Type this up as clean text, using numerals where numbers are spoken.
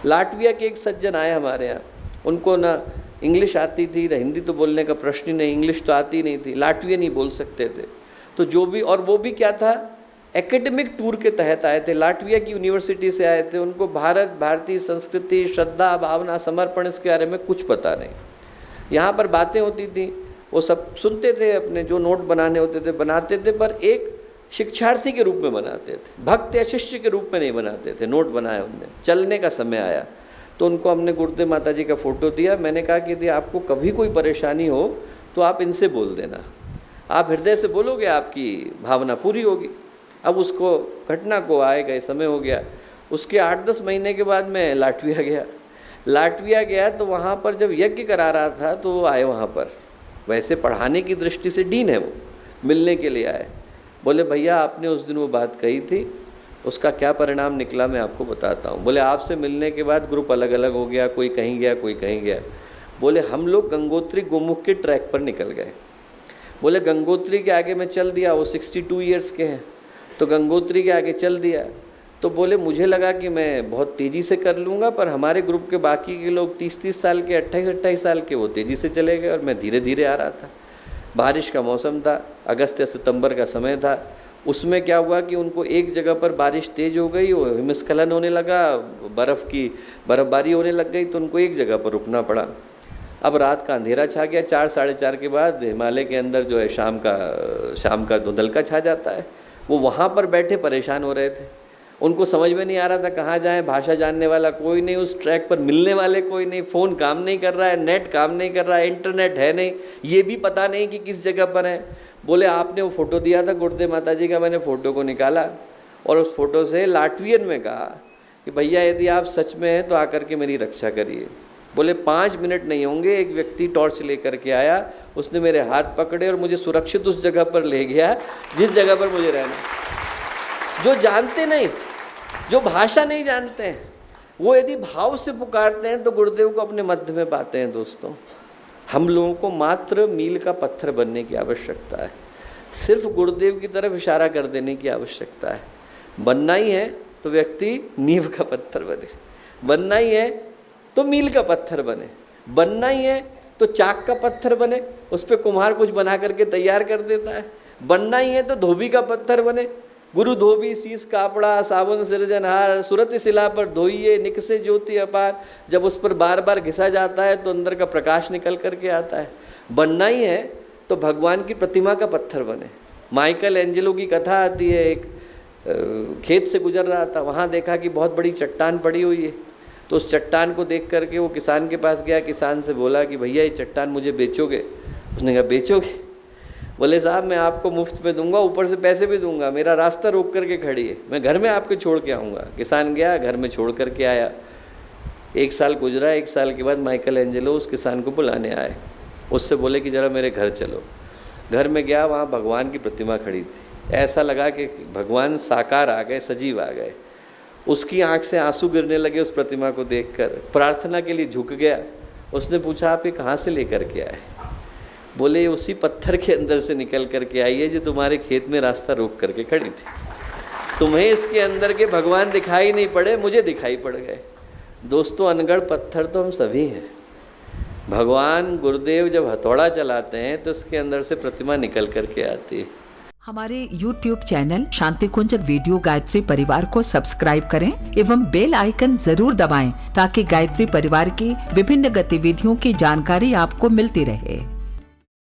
Latvia के एक सज्जन आए हमारे यहाँ, उनको ना इंग्लिश आती थी ना हिंदी, तो बोलने का प्रश्न ही नहीं, इंग्लिश तो आती नहीं थी, लाटवियन नहीं बोल सकते थे। तो जो भी, और वो भी क्या था, एकेडमिक टूर के तहत आए थे, लाटविया की यूनिवर्सिटी से आए थे। उनको भारत, भारतीय संस्कृति, श्रद्धा, भावना, समर्पण, इसके बारे में कुछ पता नहीं। यहाँ पर बातें होती थी, वो सब सुनते थे, अपने जो नोट बनाने होते थे बनाते थे, पर एक शिक्षार्थी के रूप में बनाते थे, भक्त या शिष्य के रूप में नहीं बनाते थे। नोट बनाए उनने, चलने का समय आया तो उनको हमने गुरुदेव माता जी का फ़ोटो दिया। मैंने कहा कि यदि आपको कभी कोई परेशानी हो तो आप इनसे बोल देना, आप हृदय से बोलोगे, आपकी भावना पूरी होगी। अब उसको घटना को आए गए समय हो गया। उसके 8-10 महीने के बाद मैं लाटविया गया। लाटविया गया तो वहाँ पर जब यज्ञ करा रहा था तो वो आए वहाँ पर, वैसे पढ़ाने की दृष्टि से डीन है वो, मिलने के लिए आए। बोले भैया आपने उस दिन वो बात कही थी, उसका क्या परिणाम निकला मैं आपको बताता हूँ। बोले आपसे मिलने के बाद ग्रुप अलग अलग हो गया, कोई कहीं गया कोई कहीं गया। बोले हम लोग गंगोत्री गोमुख के ट्रैक पर निकल गए। बोले गंगोत्री के आगे मैं चल दिया, वो 62 ईयर्स के हैं, तो गंगोत्री के आगे चल दिया। तो बोले मुझे लगा कि मैं बहुत तेज़ी से कर लूँगा, पर हमारे ग्रुप के बाकी के लोग 30-30 साल के, 28-28 साल के, वो तेज़ी से चले गए और मैं धीरे धीरे आ रहा था। बारिश का मौसम था, अगस्त या सितंबर का समय था। उसमें क्या हुआ कि उनको एक जगह पर बारिश तेज़ हो गई, वो हिमस्खलन होने लगा, बर्फ़बारी होने लग गई, तो उनको एक जगह पर रुकना पड़ा। अब रात का अंधेरा छा गया, 4-4:30 के बाद हिमालय के अंदर जो है शाम का धुंधलका छा जाता है। वो वहाँ पर बैठे परेशान हो रहे थे, उनको समझ में नहीं आ रहा था कहाँ जाएं, भाषा जानने वाला कोई नहीं, उस ट्रैक पर मिलने वाले कोई नहीं, फ़ोन काम नहीं कर रहा है, नेट काम नहीं कर रहा है, इंटरनेट है नहीं, ये भी पता नहीं कि किस जगह पर है। बोले आपने वो फ़ोटो दिया था गुरुदेव माता जी का, मैंने फ़ोटो को निकाला और उस फ़ोटो से लाटवियन में कहा कि भैया यदि आप सच में हैं तो आकर के मेरी रक्षा करिए। बोले 5 मिनट नहीं होंगे, एक व्यक्ति टॉर्च लेकर के आया, उसने मेरे हाथ पकड़े और मुझे सुरक्षित उस जगह पर ले गया जिस जगह पर मुझे रहना। जो जानते नहीं, जो भाषा नहीं जानते हैं, वो यदि भाव से पुकारते हैं तो गुरुदेव को अपने मध्य में पाते हैं। दोस्तों, हम लोगों को मात्र मील का पत्थर बनने की आवश्यकता है, सिर्फ गुरुदेव की तरफ इशारा कर देने की आवश्यकता है। बनना ही है तो व्यक्ति नींव का पत्थर बने, बनना ही है तो मील का पत्थर बने, बनना ही है तो चाक का पत्थर बने, उस पर कुम्हार कुछ बना करके तैयार कर देता है। बनना ही है तो धोबी का पत्थर बने, गुरु धोबी शीस कापड़ा साबुन सिरजनहार, सुरत शिला पर धोइए निकसे ज्योति अपार। जब उस पर बार बार घिसा जाता है तो अंदर का प्रकाश निकल करके आता है। बनना ही है तो भगवान की प्रतिमा का पत्थर बने। माइकल एंजेलो की कथा आती है, एक खेत से गुजर रहा था, वहाँ देखा कि बहुत बड़ी चट्टान पड़ी हुई है, तो उस चट्टान को देख करके वो किसान के पास गया, किसान से बोला कि भैया ये चट्टान मुझे बेचोगे? उसने कहा बेचोगे? बोले साहब मैं आपको मुफ्त में दूंगा, ऊपर से पैसे भी दूंगा, मेरा रास्ता रोक करके खड़ी है, मैं घर में आपके छोड़ के आऊँगा। किसान गया, घर में छोड़ करके आया। 1 साल गुजरा, 1 साल के बाद माइकल एंजेलो उस किसान को बुलाने आए, उससे बोले कि ज़रा मेरे घर चलो। घर में गया, वहाँ भगवान की प्रतिमा खड़ी थी। ऐसा लगा कि भगवान साकार आ गए, सजीव आ गए। उसकी आंख से आंसू गिरने लगे उस प्रतिमा को देखकर। प्रार्थना के लिए झुक गया। उसने पूछा आप ये कहाँ से लेकर के आए? बोले उसी पत्थर के अंदर से निकल करके आई है जो तुम्हारे खेत में रास्ता रोक करके खड़ी थी। तुम्हें इसके अंदर के भगवान दिखाई नहीं पड़े, मुझे दिखाई पड़ गए। दोस्तों, अनगढ़ पत्थर तो हम सभी हैं। भगवान गुरुदेव जब हथौड़ा चलाते हैं तो इसके अंदर से प्रतिमा निकल करके आती है। हमारे YouTube चैनल शांति कुंज वीडियो गायत्री परिवार को सब्सक्राइब करें एवं बेल आइकन जरूर दबाएं ताकि गायत्री परिवार की विभिन्न गतिविधियों की जानकारी आपको मिलती रहे।